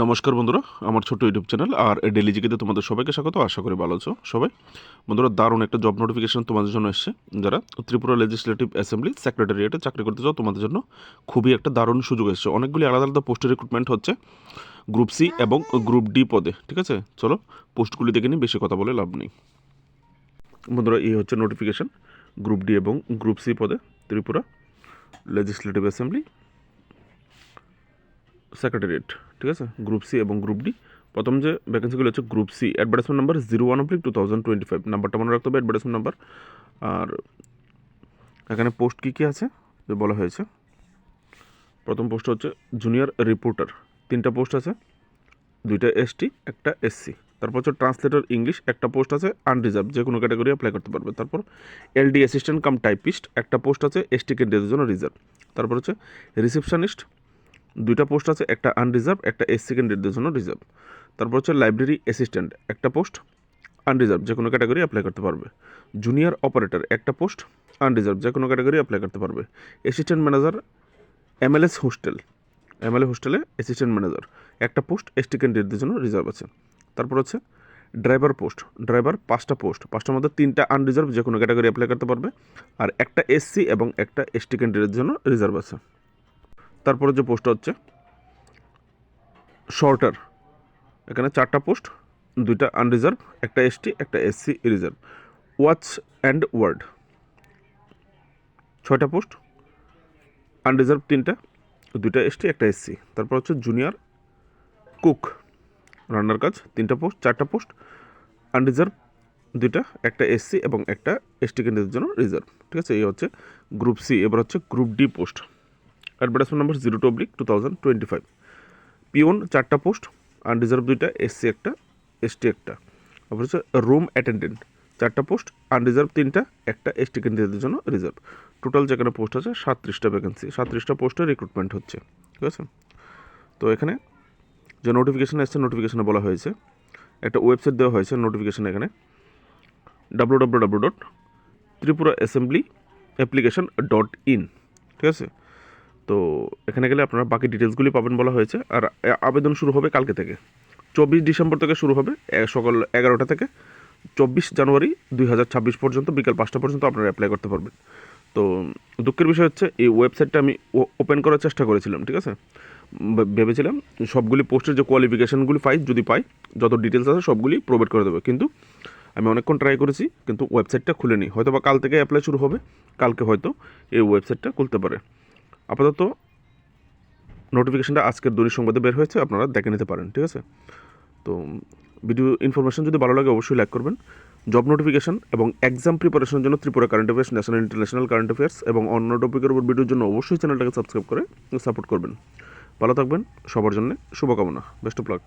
নমস্কার বন্ধুরা, আমার ছোট্ট ইউটিউব চ্যানেল আর ডেলি জিকেতে তোমাদের সবাইকে স্বাগত। আশা করি ভালো আছো সবাই। বন্ধুরা, দারুণ একটা জব নোটিফিকেশন তোমাদের জন্য এসছে। যারা ত্রিপুরা লেজিসলেটিভ অ্যাসেম্বলি সেক্রেটারিয়েটে চাকরি করতে চাও, তোমাদের জন্য খুবই একটা দারুণ সুযোগ এসছে। অনেকগুলি আলাদা আলাদা পোস্টের রিক্রুটমেন্ট হচ্ছে গ্রুপ সি এবং গ্রুপ ডি পদে। ঠিক আছে, চলো পোস্টগুলি দেখে নিই, বেশি কথা বলে লাভ নেই। বন্ধুরা, এই হচ্ছে নোটিফিকেশন গ্রুপ ডি এবং গ্রুপ সি পদে ত্রিপুরা লেজিসলেটিভ অ্যাসেম্বলি সেক্রেটারিয়েট। ঠিক আছে, গ্রুপ সি এবং গ্রুপ ডি। প্রথম যে ভ্যাকেন্সিগুলো হচ্ছে গ্রুপ সি, অ্যাডভার্টাইজমেন্ট নাম্বার 01/2025, নাম্বারটা মনে রাখতে হবে, অ্যাডভার্টাইজমেন্ট নাম্বার। আর এখানে পোস্ট কী কী আছে যে বলা হয়েছে। প্রথম পোস্ট হচ্ছে জুনিয়র রিপোর্টার, 3টা পোস্ট আছে, 2টা এসটি, একটা এসসি। তারপর হচ্ছে ট্রান্সলেটর ইংলিশ, একটা পোস্ট আছে, আনরিজার্ভ, যে কোনো ক্যাটাগরি অ্যাপ্লাই করতে পারবে। তারপর এলডি অ্যাসিস্ট্যান্ট কাম টাইপিস্ট, একটা পোস্ট আছে, এসটি ক্যান্ডিডেটের জন্য রিজার্ভ। তারপর হচ্ছে রিসেপশনিস্ট, 2টা পোস্ট আছে, একটা আনরিজার্ভ, একটা এসসি ক্যান্ডিডেটদের জন্য রিজার্ভ। তারপর হচ্ছে লাইব্রেরি অ্যাসিস্ট্যান্ট, একটা পোস্ট, আনরিজার্ভ, যে কোনো ক্যাটাগরি অ্যাপ্লাই করতে পারবে। জুনিয়র অপারেটর, একটা পোস্ট, আনরিজার্ভ, যে কোনো ক্যাটাগরি অ্যাপ্লাই করতে পারবে। Assistant manager MLS hostel, MLA হোস্টেলে অ্যাসিস্ট্যান্ট ম্যানেজার, একটা পোস্ট, এসটি ক্যান্ডিডেটদের জন্য রিজার্ভ আছে। তারপর হচ্ছে ড্রাইভার পোস্ট, ড্রাইভার 5টা পোস্ট, 5টার মধ্যে 3টা আনরিজার্ভ, যে কোনো ক্যাটাগরি অ্যাপ্লাই করতে পারবে, আর একটা এসসি এবং একটা এসটি ক্যান্ডিডেটের জন্য রিজার্ভ আছে। তারপরে যে পোস্টটা হচ্ছে শর্টার, এখানে 4টা পোস্ট, 2টা আনরিজার্ভ, একটা এসটি, একটা SC reserved. Watch and ward, 6টা পোস্ট, আনরিজার্ভ 3টা, 2টা এসটি, একটা এসসি। তারপর হচ্ছে জুনিয়র কুক, রান্নার কাজ, 3টা পোস্ট, 4টা পোস্ট, আনরিজার্ভ 2টা, একটা এসসি এবং একটা এসটি ক্যান্ডিডেটের জন্য রিজার্ভ। ঠিক আছে, এই হচ্ছে গ্রুপ সি। এবার হচ্ছে group D post, advertisement number 02/2025। Peon 4টা পোস্ট, আনরিজার্ভ 2টা, এসসি একটা, এসটি একটা। তারপর হচ্ছে রুম অ্যাটেন্ডেন্ট, 4টা পোস্ট, আনরিজার্ভ 3টা, একটা এসটি ক্যান্ডিডেটের জন্য রিজার্ভ। টোটাল যেখানে পোস্ট আছে 37টা ভ্যাকেন্সি, 37টা পোস্টে রিক্রুটমেন্ট হচ্ছে। ঠিক আছে, তো এখানে যে নোটিফিকেশান এসছে, নোটিফিকেশানে বলা হয়েছে, একটা ওয়েবসাইট দেওয়া হয়েছে নোটিফিকেশান, এখানে www.tripuraassemblyapplication.in। ঠিক আছে, তো এখানে গেলে আপনারা বাকি ডিটেলসগুলি পাবেন বলা হয়েছে। আর আবেদন শুরু হবে কালকে থেকে, 24 ডিসেম্বর থেকে শুরু হবে, সকাল 11টা থেকে 24 জানুয়ারি 2026 পর্যন্ত বিকাল 5টা পর্যন্ত আপনারা অ্যাপ্লাই করতে পারবেন। তো দুঃখের বিষয় হচ্ছে এই ওয়েবসাইটটা আমি ওপেন করার চেষ্টা করেছিলাম। ঠিক আছে, ভেবেছিলাম সবগুলি পোস্টের যে কোয়ালিফিকেশানগুলি যদি পাই, যত ডিটেলস আছে সবগুলি প্রোভাইড করে দেবে, কিন্তু আমি অনেকক্ষণ ট্রাই করেছি, কিন্তু ওয়েবসাইটটা খুলেনি। হয়তো বা কাল থেকে অ্যাপ্লাই শুরু হবে, কালকে হয়তো এই ওয়েবসাইটটা খুলতে পারে। আপাতত নোটিফিকেশানটা আজকের দৈনিক সংবাদে বের হয়েছে, আপনারা দেখে নিতে পারেন। ঠিক আছে, তো ভিডিও ইনফরমেশন যদি ভালো লাগে অবশ্যই লাইক করবেন। জব নোটিফিকেশন এবং এক্সাম প্রিপারেশনের জন্য Tripura current affairs, national international current affairs এবং অন্য টপিকের উপর ভিডিওর জন্য অবশ্যই চ্যানেলটাকে সাবস্ক্রাইব করে সাপোর্ট করবেন। ভালো থাকবেন, সবার জন্য শুভকামনা, বেস্ট অফ লাক।